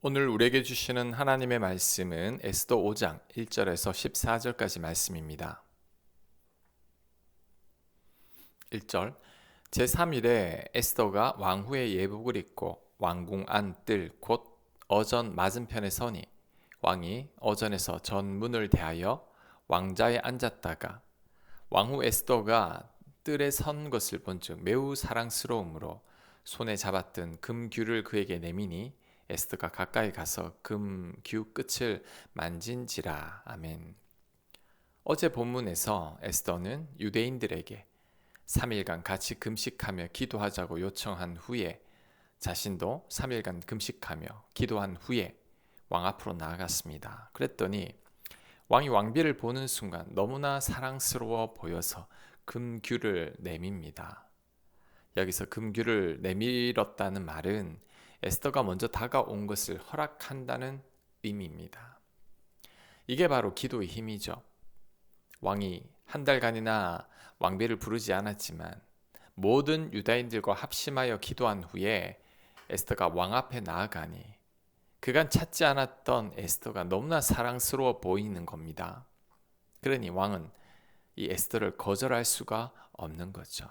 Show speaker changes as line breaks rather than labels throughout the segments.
오늘 우리에게 주시는 하나님의 말씀은 에스더 5장 1절에서 14절까지 말씀입니다. 1절 제3일에 에스더가 왕후의 예복을 입고 왕궁 안 뜰 곧 어전 맞은편에 서니 왕이 어전에서 전문을 대하여 왕자에 앉았다가 왕후 에스더가 뜰에 선 것을 본즉 매우 사랑스러움으로 손에 잡았던 금규를 그에게 내미니 에스더가 가까이 가서 금규 끝을 만진지라. 아멘. 어제 본문에서 에스더는 유대인들에게 3일간 같이 금식하며 기도하자고 요청한 후에 자신도 3일간 금식하며 기도한 후에 왕 앞으로 나아갔습니다. 그랬더니 왕이 왕비를 보는 순간 너무나 사랑스러워 보여서 금규를 내밉니다. 여기서 금규를 내밀었다는 말은 에스더가 먼저 다가온 것을 허락한다는 의미입니다. 이게 바로 기도의 힘이죠. 왕이 한 달간이나 왕비를 부르지 않았지만 모든 유다인들과 합심하여 기도한 후에 에스더가 왕 앞에 나아가니 그간 찾지 않았던 에스더가 너무나 사랑스러워 보이는 겁니다. 그러니 왕은 이 에스더를 거절할 수가 없는 거죠.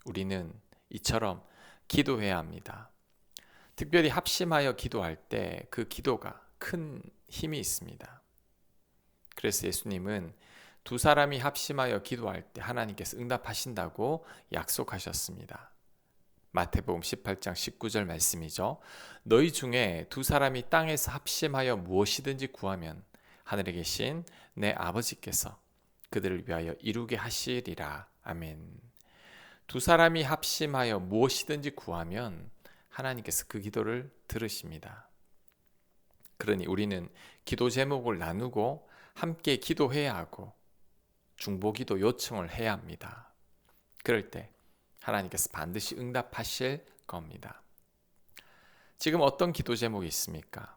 우리는 이처럼 기도해야 합니다. 특별히 합심하여 기도할 때 그 기도가 큰 힘이 있습니다. 그래서 예수님은 두 사람이 합심하여 기도할 때 하나님께서 응답하신다고 약속하셨습니다. 마태복음 18장 19절 말씀이죠. 너희 중에 두 사람이 땅에서 합심하여 무엇이든지 구하면 하늘에 계신 내 아버지께서 그들을 위하여 이루게 하시리라. 아멘. 두 사람이 합심하여 무엇이든지 구하면 하나님께서 그 기도를 들으십니다. 그러니 우리는 기도 제목을 나누고 함께 기도해야 하고 중보기도 요청을 해야 합니다. 그럴 때 하나님께서 반드시 응답하실 겁니다. 지금 어떤 기도 제목이 있습니까?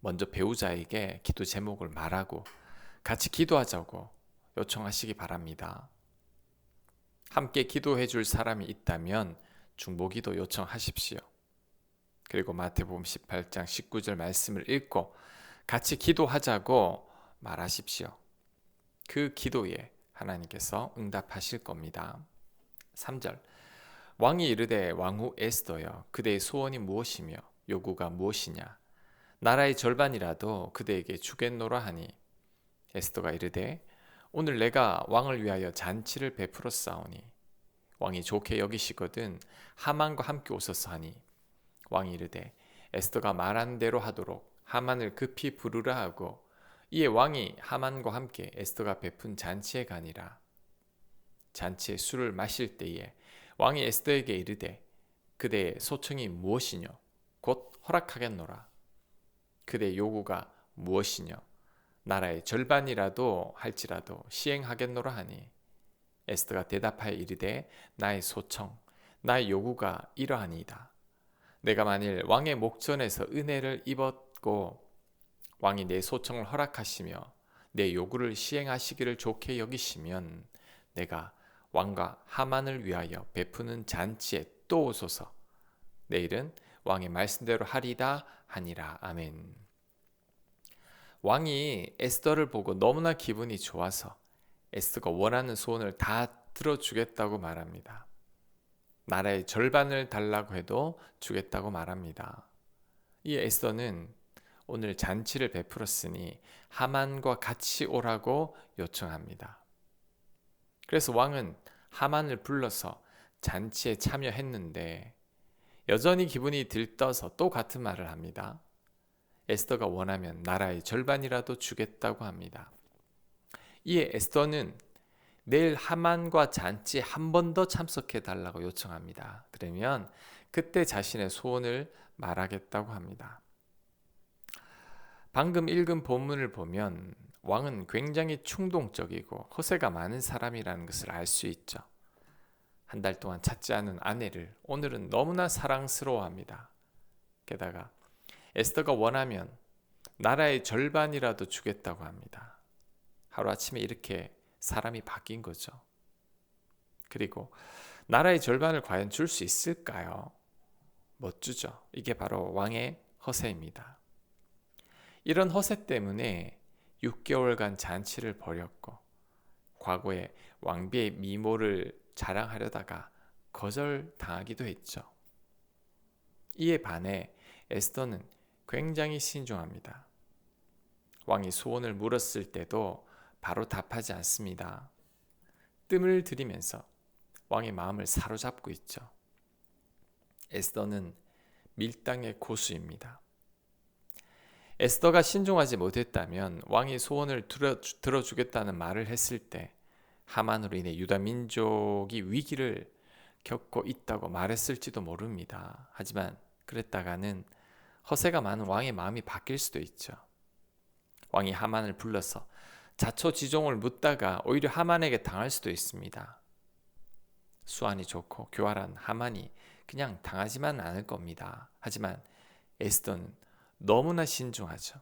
먼저 배우자에게 기도 제목을 말하고 같이 기도하자고 요청하시기 바랍니다. 함께 기도해 줄 사람이 있다면 중보기도 요청하십시오. 그리고 마태복음 18장 19절 말씀을 읽고 같이 기도하자고 말하십시오. 그 기도에 하나님께서 응답하실 겁니다. 3절 왕이 이르되 왕후 에스더여 그대의 소원이 무엇이며 요구가 무엇이냐 나라의 절반이라도 그대에게 주겠노라 하니 에스더가 이르되 오늘 내가 왕을 위하여 잔치를 베풀었사오니 왕이 좋게 여기시거든 하만과 함께 오소서 하니 왕이 이르되 에스더가 말한 대로 하도록 하만을 급히 부르라 하고 이에 왕이 하만과 함께 에스더가 베푼 잔치에 가니라. 잔치에 술을 마실 때에 왕이 에스더에게 이르되 그대의 소청이 무엇이뇨 곧 허락하겠노라. 그대의 요구가 무엇이뇨 나라의 절반이라도 할지라도 시행하겠노라 하니 에스더가 대답하여 이르되 나의 소청 나의 요구가 이러하니이다. 내가 만일 왕의 목전에서 은혜를 입었고 왕이 내 소청을 허락하시며 내 요구를 시행하시기를 좋게 여기시면 내가 왕과 하만을 위하여 베푸는 잔치에 또 오소서. 내일은 왕의 말씀대로 하리다 하니라. 아멘. 왕이 에스더를 보고 너무나 기분이 좋아서 에스더가 원하는 소원을 다 들어주겠다고 말합니다. 나라의 절반을 달라고 해도 주겠다고 말합니다. 이 에스더는 오늘 잔치를 베풀었으니 하만과 같이 오라고 요청합니다. 그래서 왕은 하만을 불러서 잔치에 참여했는데 여전히 기분이 들떠서 또 같은 말을 합니다. 에스더가 원하면 나라의 절반이라도 주겠다고 합니다. 이에 에스더는 내일 하만과 잔치에 한 번 더 참석해 달라고 요청합니다. 그러면 그때 자신의 소원을 말하겠다고 합니다. 방금 읽은 본문을 보면 왕은 굉장히 충동적이고 허세가 많은 사람이라는 것을 알 수 있죠. 한 달 동안 찾지 않은 아내를 오늘은 너무나 사랑스러워합니다. 게다가 에스더가 원하면 나라의 절반이라도 주겠다고 합니다. 하루아침에 이렇게 사람이 바뀐 거죠. 그리고 나라의 절반을 과연 줄 수 있을까요? 멋주죠. 이게 바로 왕의 허세입니다. 이런 허세 때문에 6개월간 잔치를 벌였고 과거에 왕비의 미모를 자랑하려다가 거절당하기도 했죠. 이에 반해 에스더는 굉장히 신중합니다. 왕이 소원을 물었을 때도 바로 답하지 않습니다. 뜸을 들이면서 왕의 마음을 사로잡고 있죠. 에스더는 밀당의 고수입니다. 에스더가 신중하지 못했다면 왕이 소원을 들어주겠다는 말을 했을 때 하만으로 인해 유다 민족이 위기를 겪고 있다고 말했을지도 모릅니다. 하지만 그랬다가는 허세가 많은 왕의 마음이 바뀔 수도 있죠. 왕이 하만을 불러서 자초지종을 묻다가 오히려 하만에게 당할 수도 있습니다. 수완이 좋고 교활한 하만이 그냥 당하지만 않을 겁니다. 하지만 에스더는 너무나 신중하죠.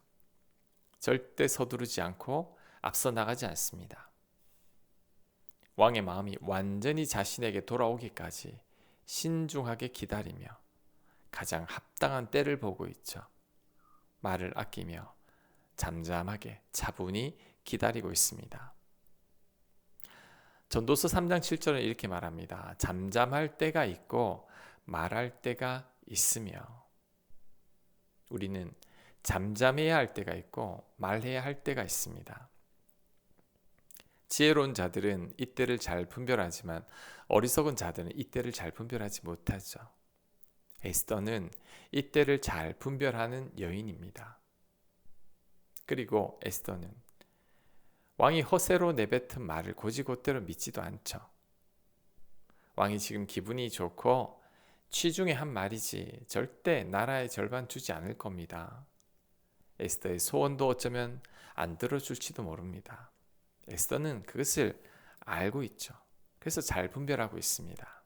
절대 서두르지 않고 앞서 나가지 않습니다. 왕의 마음이 완전히 자신에게 돌아오기까지 신중하게 기다리며 가장 합당한 때를 보고 있죠. 말을 아끼며 잠잠하게 차분히 기다리고 있습니다. 전도서 3장 7절은 이렇게 말합니다. 잠잠할 때가 있고 말할 때가 있으며. 우리는 잠잠해야 할 때가 있고 말해야 할 때가 있습니다. 지혜로운 자들은 이때를 잘 분별하지만 어리석은 자들은 이때를 잘 분별하지 못하죠. 에스더는 이때를 잘 분별하는 여인입니다. 그리고 에스더는 왕이 허세로 내뱉은 말을 곧이곧대로 믿지도 않죠. 왕이 지금 기분이 좋고 취중에 한 말이지 절대 나라의 절반 주지 않을 겁니다. 에스더의 소원도 어쩌면 안 들어줄지도 모릅니다. 에스더는 그것을 알고 있죠. 그래서 잘 분별하고 있습니다.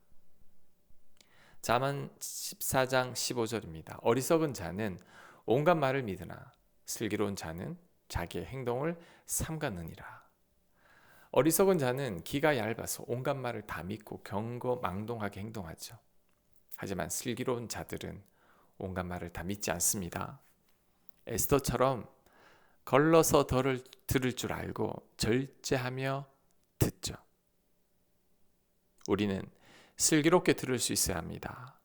잠언 14장 15절입니다. 어리석은 자는 온갖 말을 믿으나 슬기로운 자는 자기의 행동을 삼가느니라. 어리석은 자는 기가 얇아서 온갖 말을 다 믿고 경거망동하게 행동하죠. 하지만 슬기로운 자들은 온갖 말을 다 믿지 않습니다. 에스더처럼 걸러서 들을 줄 알고 절제하며 듣죠. 우리는 슬기롭게 들을 수 있어야 합니다.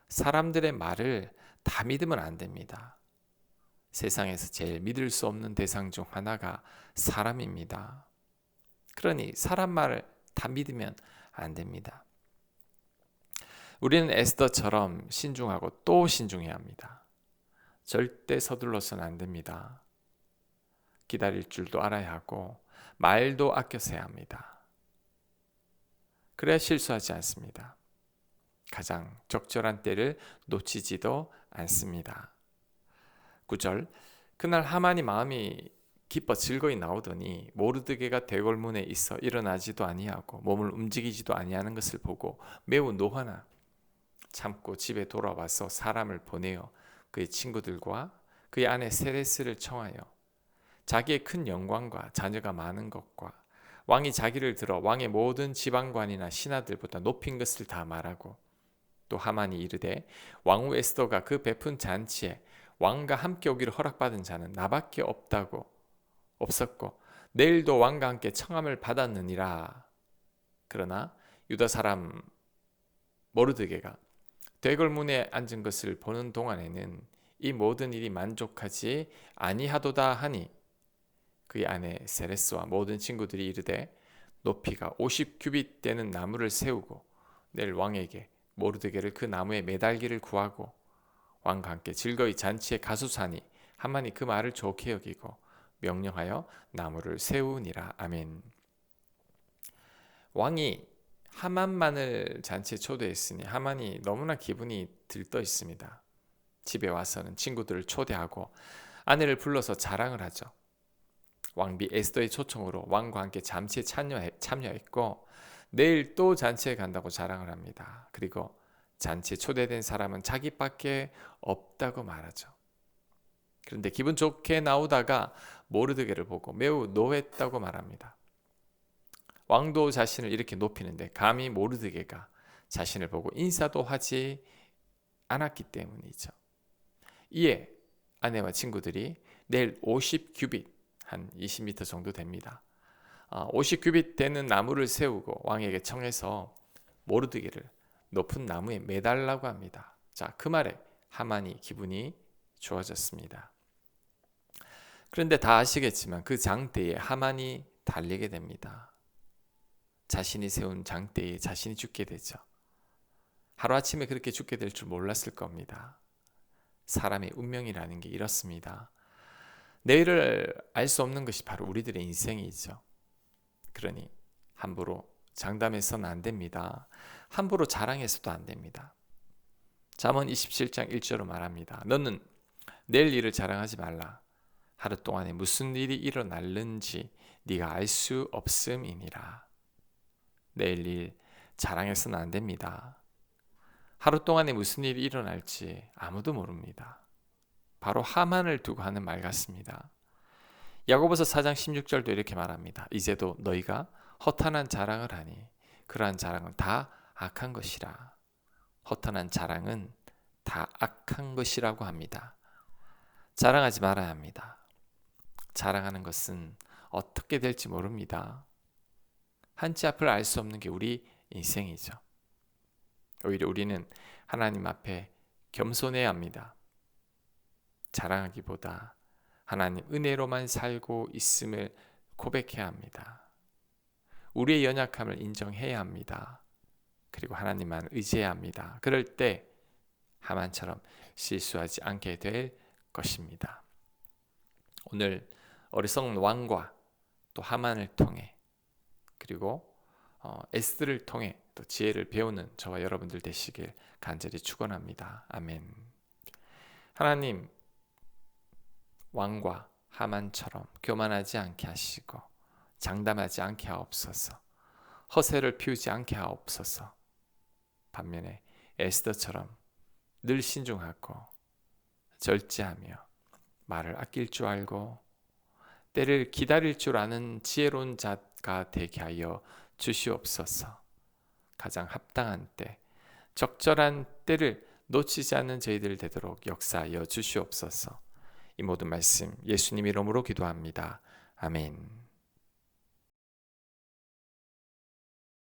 사람들의 말을 다 믿으면 안 됩니다. 세상에서 제일 믿을 수 없는 대상 중 하나가 사람입니다. 그러니 사람 말을 다 믿으면 안 됩니다. 우리는 에스더처럼 신중하고 또 신중해야 합니다. 절대 서둘러서는 안 됩니다. 기다릴 줄도 알아야 하고 말도 아껴서 해야 합니다. 그래야 실수하지 않습니다. 가장 적절한 때를 놓치지도 않습니다. 9절 그날 하만이 마음이 기뻐 즐거이 나오더니 모르드게가 대궐문에 있어 일어나지도 아니하고 몸을 움직이지도 아니하는 것을 보고 매우 노하나 참고 집에 돌아와서 사람을 보내어 그의 친구들과 그의 아내 세레스를 청하여 자기의 큰 영광과 자녀가 많은 것과 왕이 자기를 들어 왕의 모든 지방관이나 신하들보다 높인 것을 다 말하고 또 하만이 이르되 왕후 에스더가 그 베푼 잔치에 왕과 함께 오기를 허락받은 자는 나밖에 없었고 내일도 왕과 함께 청함을 받았느니라. 그러나 유다 사람 모르드게가 대궐문에 앉은 것을 보는 동안에는 이 모든 일이 만족하지 아니하도다 하니 그의 아내 세레스와 모든 친구들이 이르되 높이가 50규빗 되는 나무를 세우고 내일 왕에게 모르드게를 그 나무에 매달기를 구하고 왕과 함께 즐거이 잔치에 가수사니 하만이 그 말을 좋게 여기고 명령하여 나무를 세우니라. 아멘. 왕이 하만만을 잔치에 초대했으니 하만이 너무나 기분이 들떠 있습니다. 집에 와서는 친구들을 초대하고 아내를 불러서 자랑을 하죠. 왕비 에스더의 초청으로 왕과 함께 잔치에 참여했고 내일 또 잔치에 간다고 자랑을 합니다. 그리고 잔치에 초대된 사람은 자기밖에 없다고 말하죠. 그런데 기분 좋게 나오다가 모르드게를 보고 매우 노했다고 말합니다. 왕도 자신을 이렇게 높이는데 감히 모르드게가 자신을 보고 인사도 하지 않았기 때문이죠. 이에 아내와 친구들이 내일 50규빗, 한 20m 정도 됩니다. 50규빗 되는 나무를 세우고 왕에게 청해서 모르드게를 높은 나무에 매달라고 합니다. 자, 그 말에 하만이 기분이 좋아졌습니다. 그런데 다 아시겠지만 그 장대에 하만이 달리게 됩니다. 자신이 세운 장대에 자신이 죽게 되죠. 하루아침에 그렇게 죽게 될 줄 몰랐을 겁니다. 사람의 운명이라는 게 이렇습니다. 내일을 알 수 없는 것이 바로 우리들의 인생이죠. 그러니 함부로 장담해서는 안 됩니다. 함부로 자랑해서도 안 됩니다. 잠언 27장 1절로 말합니다. 너는 내일 일을 자랑하지 말라. 하루 동안에 무슨 일이 일어날는지 네가 알 수 없음이니라. 내일 일 자랑해서는 안 됩니다. 하루 동안에 무슨 일이 일어날지 아무도 모릅니다. 바로 하만을 두고 하는 말 같습니다. 야고보서 4장 16절도 이렇게 말합니다. 이제도 너희가 허탄한 자랑을 하니 그러한 자랑은 다 악한 것이라. 허탄한 자랑은 다 악한 것이라고 합니다. 자랑하지 말아야 합니다. 자랑하는 것은 어떻게 될지 모릅니다. 한치 앞을 알 수 없는 게 우리 인생이죠. 오히려 우리는 하나님 앞에 겸손해야 합니다. 자랑하기보다 하나님 은혜로만 살고 있음을 고백해야 합니다. 우리의 연약함을 인정해야 합니다. 그리고 하나님만 의지해야 합니다. 그럴 때 하만처럼 실수하지 않게 될 것입니다. 오늘 어리석은 왕과 또 하만을 통해 그리고 에스더를 통해 또 지혜를 배우는 저와 여러분들 되시길 간절히 축원합니다. 아멘. 하나님, 왕과 하만처럼 교만하지 않게 하시고 장담하지 않게 하옵소서. 허세를 피우지 않게 하옵소서. 반면에 에스더처럼 늘 신중하고 절제하며 말을 아낄 줄 알고 때를 기다릴 줄 아는 지혜로운 자가 되게 하여 주시옵소서. 가장 합당한 때, 적절한 때를 놓치지 않는 저희들 되도록 역사하여 주시옵소서. 이 모든 말씀 예수님 이름으로 기도합니다. 아멘.